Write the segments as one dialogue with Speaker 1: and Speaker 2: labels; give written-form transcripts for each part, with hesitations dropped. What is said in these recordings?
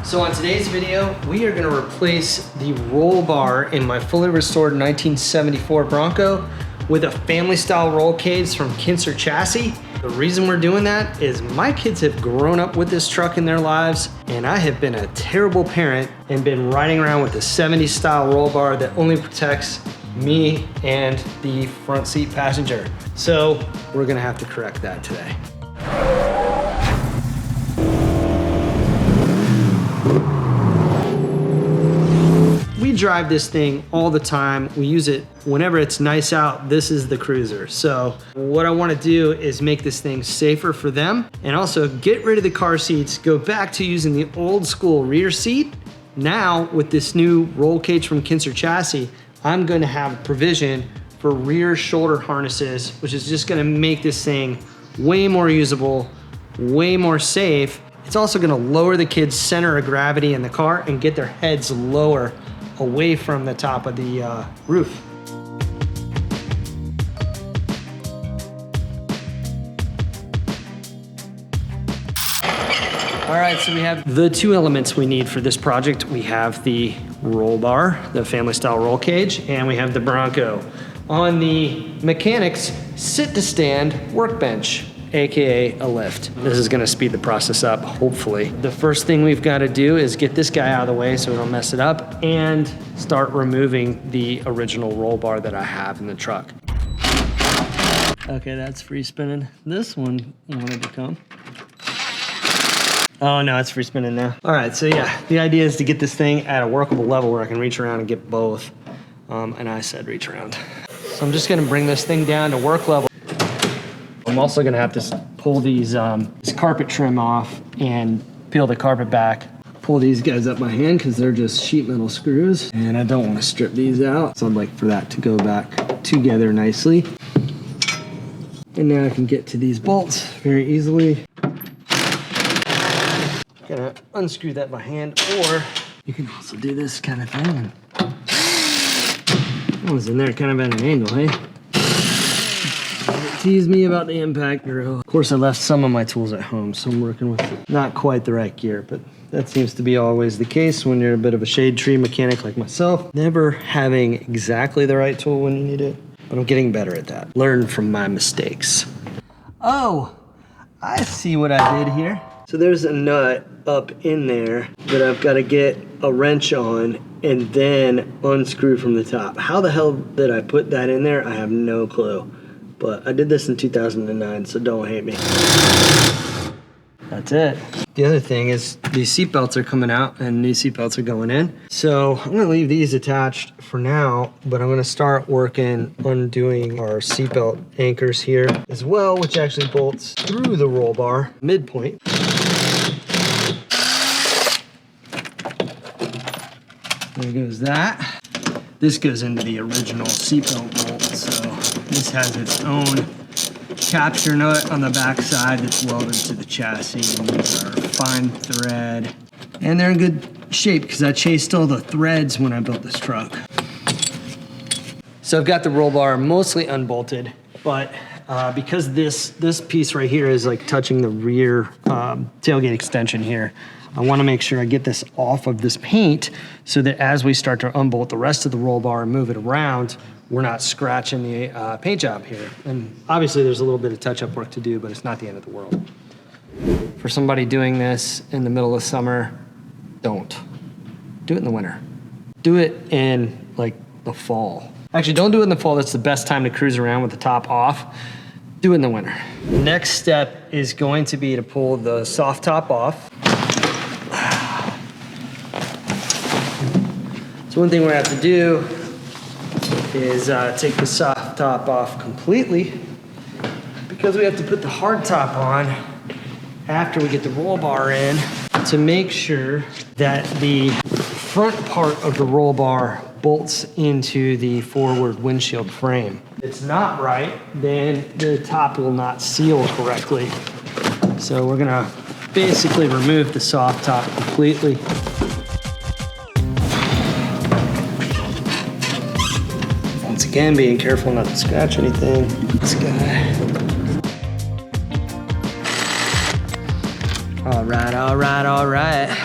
Speaker 1: So on today's video, we are gonna replace the roll bar in my fully restored 1974 Bronco with a family style roll cage from Kincer Chassis. The reason we're doing that is my kids have grown up with this truck in their lives, and I have been a terrible parent and been riding around with the 70s style roll bar that only protects me and the front seat passenger. So we're gonna have to correct that today. We drive this thing all the time. We use it whenever it's nice out. This is the cruiser. So what I want to do is make this thing safer for them and also get rid of the car seats, go back to using the old school rear seat. Now with this new roll cage from Kincer Chassis, I'm going to have provision for rear shoulder harnesses, which is just going to make this thing way more usable, way more safe. It's also going to lower the kids' center of gravity in the car and get their heads lower away from the top of the roof. All right, so we have the two elements we need for this project. We have the roll bar, the family style roll cage, and we have the Bronco on the mechanic's sit to stand workbench, AKA a lift. This is gonna speed the process up, hopefully. The first thing we've gotta do is get this guy out of the way so we don't mess it up and start removing the original roll bar that I have in the truck. Okay, that's free spinning. This one wanted to come. Oh no, it's free spinning now. All right, so yeah, the idea is to get this thing at a workable level where I can reach around and get both. And I said reach around. So I'm just gonna bring this thing down to work level. I'm also gonna have to pull these this carpet trim off and peel the carpet back. Pull these guys up by hand because they're just sheet metal screws. And I don't wanna strip these out. So I'd like for that to go back together nicely. And now I can get to these bolts very easily. Gonna unscrew that by hand, or you can also do this kind of thing. That was in there kind of at an angle, hey? Tease me about the impact drill. Of course, I left some of my tools at home, so I'm working with not quite the right gear, but that seems to be always the case when you're a bit of a shade tree mechanic like myself. Never having exactly the right tool when you need it, but I'm getting better at that. Learn from my mistakes. Oh, I see what I did here. So there's a nut up in there that I've got to get a wrench on and then unscrew from the top. How the hell did I put that in there? I have no clue. But I did this in 2009, so don't hate me. That's it. The other thing is these seat belts are coming out and new seat belts are going in. So I'm gonna leave these attached for now, but I'm gonna start working on doing our seat belt anchors here as well, which actually bolts through the roll bar midpoint. There goes that. This goes into the original seatbelt bolt, so this has its own capture nut on the back side that's welded to the chassis, and these are fine thread. And they're in good shape because I chased all the threads when I built this truck. So I've got the roll bar mostly unbolted, but because this piece right here is like touching the rear tailgate extension here, I want to make sure I get this off of this paint so that as we start to unbolt the rest of the roll bar and move it around, we're not scratching the paint job here. And obviously there's a little bit of touch-up work to do, but it's not the end of the world. For somebody doing this in the middle of summer, don't. Do it in the winter. Do it in like the fall. Actually, don't do it in the fall. That's the best time to cruise around with the top off. Do it in the winter. The next step is going to be to pull the soft top off. So one thing we're gonna have to do is take the soft top off completely because we have to put the hard top on after we get the roll bar in to make sure that the front part of the roll bar bolts into the forward windshield frame. If it's not right, then the top will not seal correctly. So we're gonna basically remove the soft top completely. Once again, being careful not to scratch anything. This guy. All right.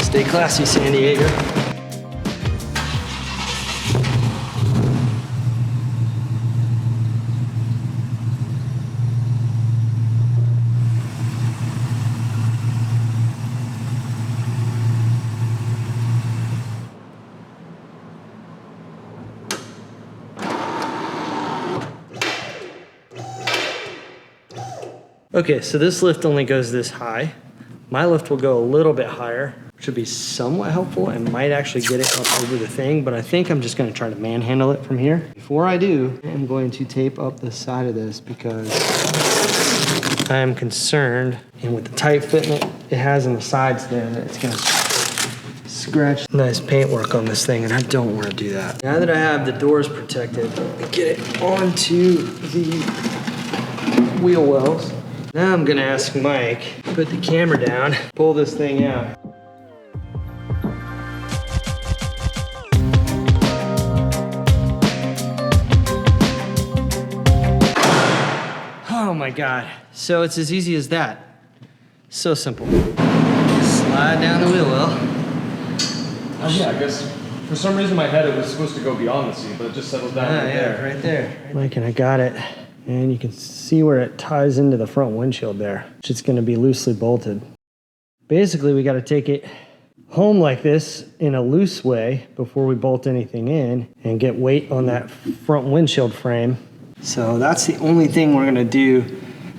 Speaker 1: Stay classy, San Diego. Okay, so this lift only goes this high. My lift will go a little bit higher, which would be somewhat helpful and might actually get it up over the thing, but I think I'm just gonna try to manhandle it from here. Before I do, I'm going to tape up the side of this because I am concerned, and with the tight fitment it has on the sides there, that it's gonna scratch nice paintwork on this thing, and I don't wanna do that. Now that I have the doors protected, I get it onto the wheel wells. Now I'm gonna ask Mike, put the camera down, pull this thing out. Oh my God. So it's as easy as that. So simple. Slide down the wheel well.
Speaker 2: Yeah, I guess for some reason in my head it was supposed to go beyond the seat, but it just settled down right there.
Speaker 1: Right there. Mike, and I got it. And you can see where it ties into the front windshield there, which is gonna be loosely bolted. Basically, we gotta take it home like this in a loose way before we bolt anything in and get weight on that front windshield frame. So that's the only thing we're gonna do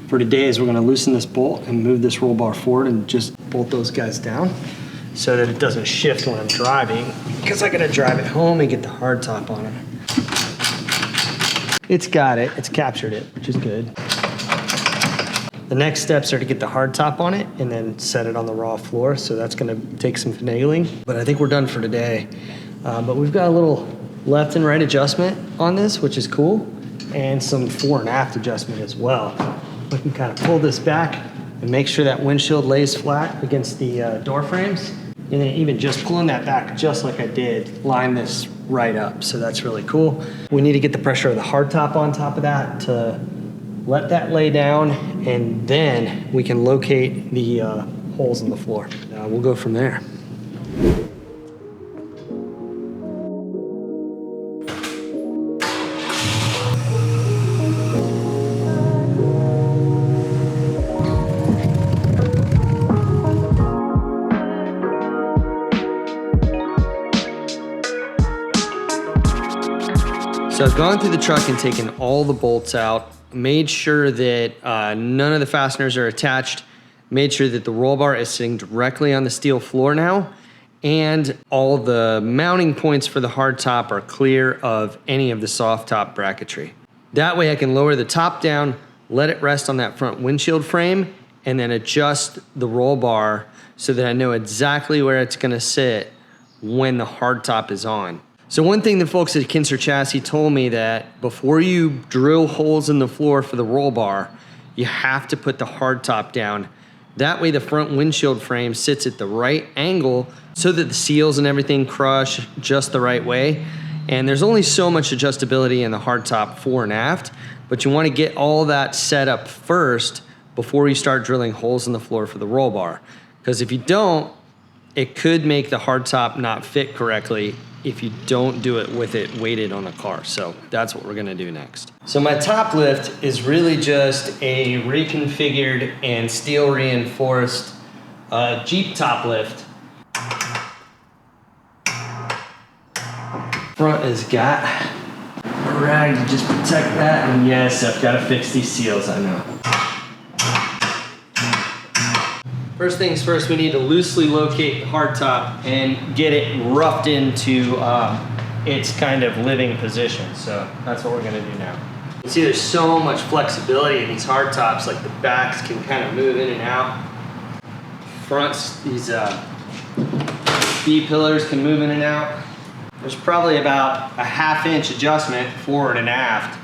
Speaker 1: for today is we're gonna loosen this bolt and move this roll bar forward and just bolt those guys down so that it doesn't shift when I'm driving, because I gotta drive it home and get the hard top on it. It's got it, it's captured it, which is good. The next steps are to get the hard top on it and then set it on the raw floor. So that's gonna take some finagling, but I think we're done for today. But we've got a little left and right adjustment on this, which is cool, and some fore and aft adjustment as well. We can kind of pull this back and make sure that windshield lays flat against the door frames. And then even just pulling that back just like I did, line this right up. So that's really cool. We need to get the pressure of the hardtop on top of that to let that lay down, and then we can locate the holes in the floor. We'll go from there. So I've gone through the truck and taken all the bolts out, made sure that none of the fasteners are attached, made sure that the roll bar is sitting directly on the steel floor now, and all the mounting points for the hard top are clear of any of the soft top bracketry. That way I can lower the top down, let it rest on that front windshield frame, and then adjust the roll bar so that I know exactly where it's gonna sit when the hard top is on. So one thing the folks at Kincer Chassis told me, that before you drill holes in the floor for the roll bar, you have to put the hard top down. That way the front windshield frame sits at the right angle so that the seals and everything crush just the right way. And there's only so much adjustability in the hard top fore and aft, but you want to get all that set up first before you start drilling holes in the floor for the roll bar. Because if you don't, it could make the hard top not fit correctly if you don't do it with it weighted on the car. So that's what we're gonna do next. So my top lift is really just a reconfigured and steel reinforced Jeep top lift. Front has got a rag to just protect that, and yes, I've gotta fix these seals, I know. First things first, we need to loosely locate the hardtop and get it roughed into its kind of living position. So that's what we're gonna do now. You see there's so much flexibility in these hardtops, like the backs can kind of move in and out. Fronts, these B-pillars can move in and out. There's probably about a 1/2 inch adjustment forward and aft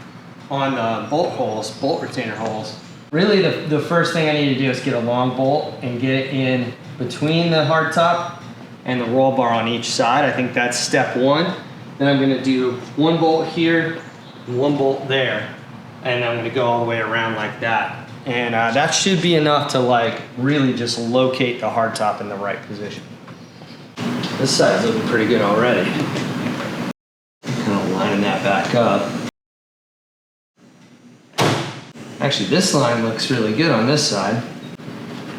Speaker 1: on the bolt holes, bolt retainer holes. Really, the first thing I need to do is get a long bolt and get it in between the hardtop and the roll bar on each side. I think that's step one. Then I'm gonna do one bolt here and one bolt there, and I'm gonna go all the way around like that. And that should be enough to like really just locate the hardtop in the right position. This side's looking pretty good already. Kind of lining that back up. Actually, this line looks really good on this side.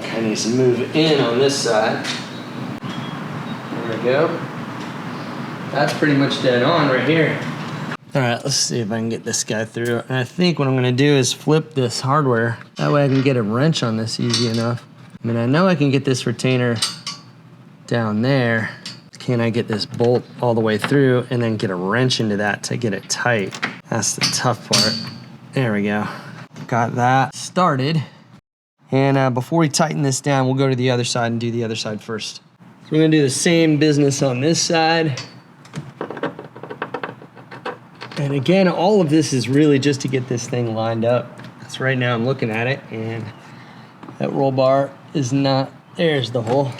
Speaker 1: Kind of needs to move in on this side. There we go. That's pretty much dead on right here. All right, let's see if I can get this guy through. And I think what I'm gonna do is flip this hardware. That way I can get a wrench on this easy enough. I mean, I know I can get this retainer down there. Can I get this bolt all the way through and then get a wrench into that to get it tight? That's the tough part. There we go. Got that started. And before we tighten this down, we'll go to the other side and do the other side first. So we're gonna do the same business on this side. And again, all of this is really just to get this thing lined up. So right now I'm looking at it and that roll bar is not, there's the hole.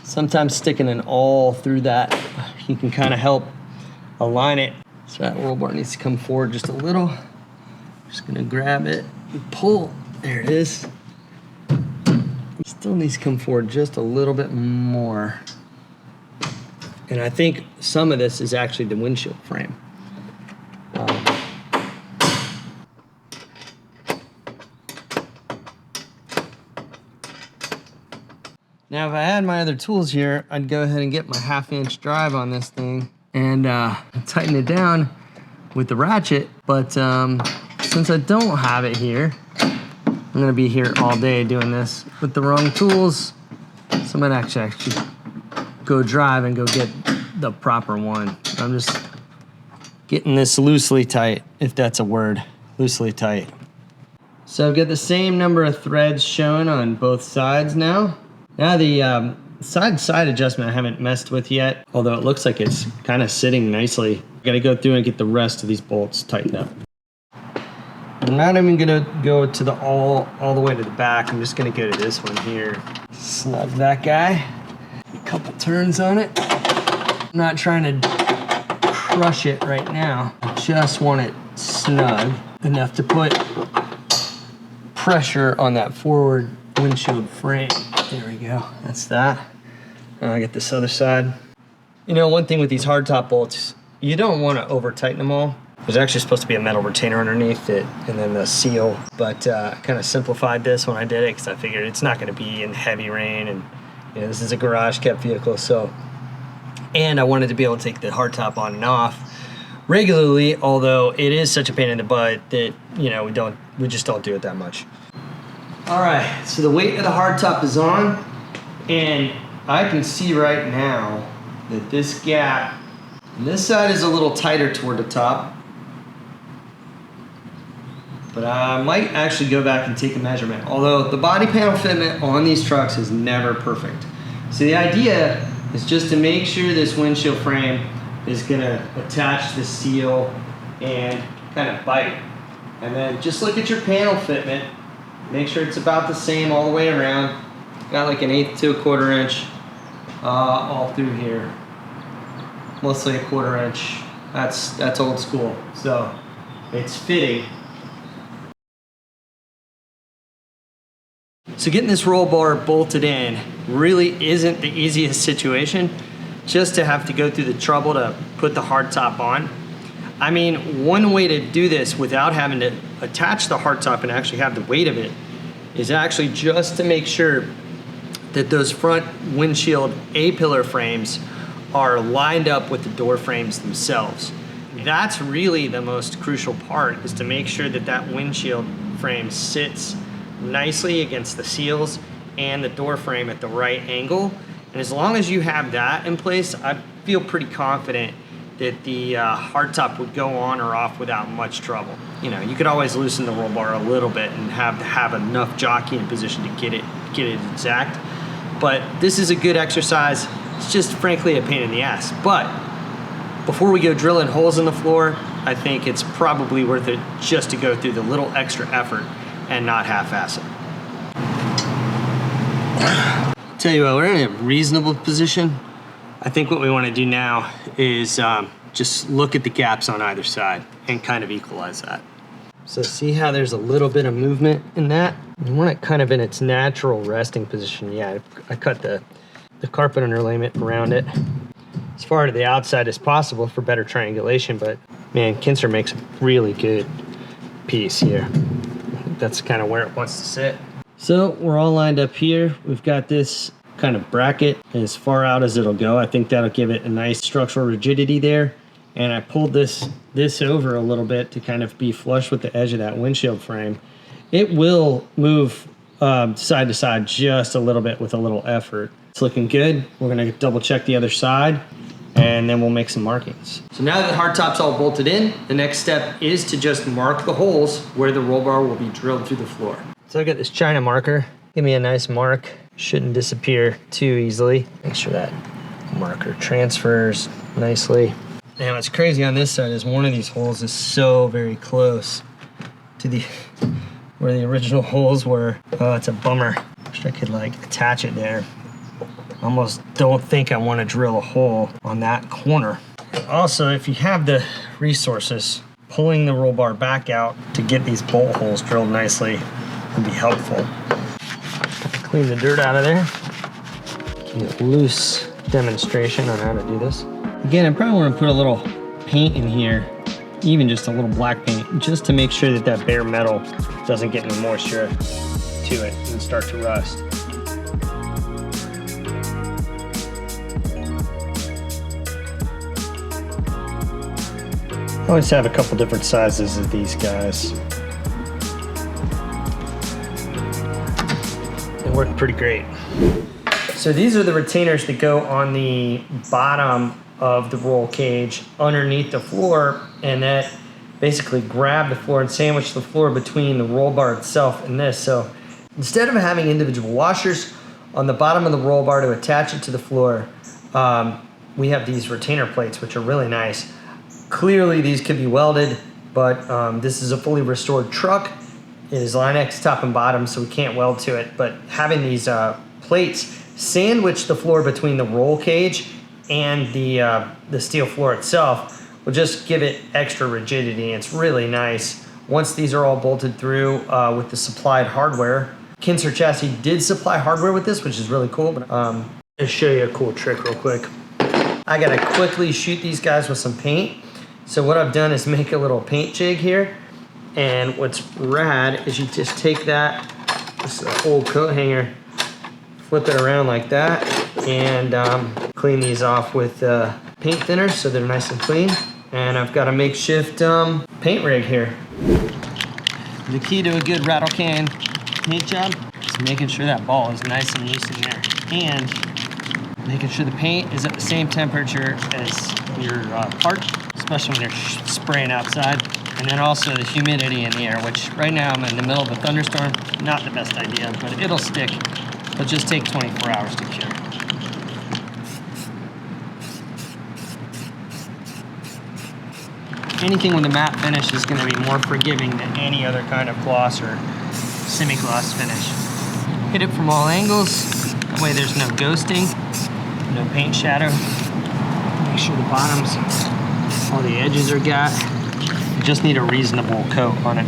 Speaker 1: Sometimes sticking an awl through that, you can kind of help align it. So that roll bar needs to come forward just a little. Just gonna grab it and pull, there it is. Still needs to come forward just a little bit more. And I think some of this is actually the windshield frame. Now, if I had my other tools here, I'd go ahead and get my 1/2-inch drive on this thing and tighten it down with the ratchet. But since I don't have it here, I'm gonna be here all day doing this with the wrong tools. So I'm gonna actually go drive and go get the proper one. I'm just getting this loosely tight, if that's a word, loosely tight. So I've got the same number of threads shown on both sides now. Now the side adjustment I haven't messed with yet, although it looks like it's kind of sitting nicely. I gotta go through and get the rest of these bolts tightened up. I'm not even gonna go to the all the way to the back. I'm just gonna go to this one here. Snug that guy. A couple turns on it. I'm not trying to crush it right now. I just want it snug enough to put pressure on that forward windshield frame. There we go, that's that. Now I get this other side. You know, one thing with these hardtop bolts, you don't want to over tighten them all. There's actually supposed to be a metal retainer underneath it and then the seal, but I kind of simplified this when I did it because I figured it's not going to be in heavy rain, and you know, this is a garage kept vehicle, so. And I wanted to be able to take the hardtop on and off regularly, although it is such a pain in the butt that, you know, we just don't do it that much. All right, so the weight of the hardtop is on, and I can see right now that this gap, and this side is a little tighter toward the top, but I might actually go back and take a measurement, although the body panel fitment on these trucks is never perfect. So the idea is just to make sure this windshield frame is gonna attach the seal and kind of bite. And then just look at your panel fitment, make sure it's about the same all the way around. Got like 1/8 to 1/4 inch all through here. Mostly 1/4 inch. That's old school. So it's fitting. So getting this roll bar bolted in really isn't the easiest situation, just to have to go through the trouble to put the hardtop on. I mean, one way to do this without having to attach the hardtop and actually have the weight of it is actually just to make sure that those front windshield A-pillar frames are lined up with the door frames themselves. That's really the most crucial part, is to make sure that that windshield frame sits nicely against the seals and the door frame at the right angle. And as long as you have that in place, I feel pretty confident that the hardtop would go on or off without much trouble. You know, you could always loosen the roll bar a little bit and have enough jockey in position to get it exact. But this is a good exercise. It's just frankly a pain in the ass. But before we go drilling holes in the floor, I think it's probably worth it just to go through the little extra effort and not half-ass it. Tell you what, we're in a reasonable position. I think what we want to do now is just look at the gaps on either side and kind of equalize that. So see how there's a little bit of movement in that? You want it kind of in its natural resting position. Yeah, I cut the carpet underlayment around it as far to the outside as possible for better triangulation, but man, Kincer makes a really good piece here. I think that's kind of where it wants to sit. So we're all lined up here. We've got this kind of bracket as far out as it'll go. I think that'll give it a nice structural rigidity there. And I pulled this over a little bit to kind of be flush with the edge of that windshield frame. It will move side to side just a little bit with a little effort. It's looking good. We're gonna double check the other side and then we'll make some markings. So now that the hardtop's all bolted in, the next step is to just mark the holes where the roll bar will be drilled through the floor. So I got this China marker. Give me a nice mark. Shouldn't disappear too easily. Make sure that marker transfers nicely. Now what's crazy on this side is one of these holes is so very close to where the original holes were. Oh, it's a bummer. Wish I could like attach it there. Almost don't think I want to drill a hole on that corner. Also, if you have the resources, pulling the roll bar back out to get these bolt holes drilled nicely would be helpful. Clean the dirt out of there. Give a loose demonstration on how to do this. Again, I probably want to put a little paint in here, even just a little black paint, just to make sure that that bare metal doesn't get any moisture to it and start to rust. I always have a couple different sizes of these guys. They work pretty great. So these are the retainers that go on the bottom of the roll cage underneath the floor, and that basically grab the floor and sandwich the floor between the roll bar itself and this. So instead of having individual washers on the bottom of the roll bar to attach it to the floor, we have these retainer plates, which are really nice. Clearly these could be welded, but this is a fully restored truck. It is Line-X top and bottom, so we can't weld to it, but having these plates sandwich the floor between the roll cage and the steel floor itself will just give it extra rigidity. It's really nice. Once these are all bolted through with the supplied hardware, Kincer Chassis did supply hardware with this, which is really cool, but I'll show you a cool trick real quick. I gotta quickly shoot these guys with some paint. So what I've done is make a little paint jig here, and what's rad is you just take that, this is an old coat hanger, flip it around like that, and clean these off with paint thinner so they're nice and clean. And I've got a makeshift paint rig here. The key to a good rattle can paint job is making sure that ball is nice and loose in there, and making sure the paint is at the same temperature as your part, especially when you're spraying outside. And then also the humidity in the air, which right now I'm in the middle of a thunderstorm. Not the best idea, but it'll stick. It'll just take 24 hours to cure. Anything with a matte finish is going to be more forgiving than any other kind of gloss or semi-gloss finish. Hit it from all angles. That way there's no ghosting, no paint shadow. Make sure the bottoms, all the edges are got. You just need a reasonable coat on it.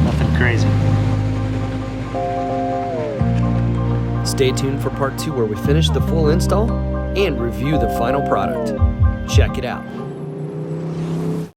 Speaker 1: Nothing crazy. Stay tuned for part 2 where we finish the full install and review the final product. Check it out.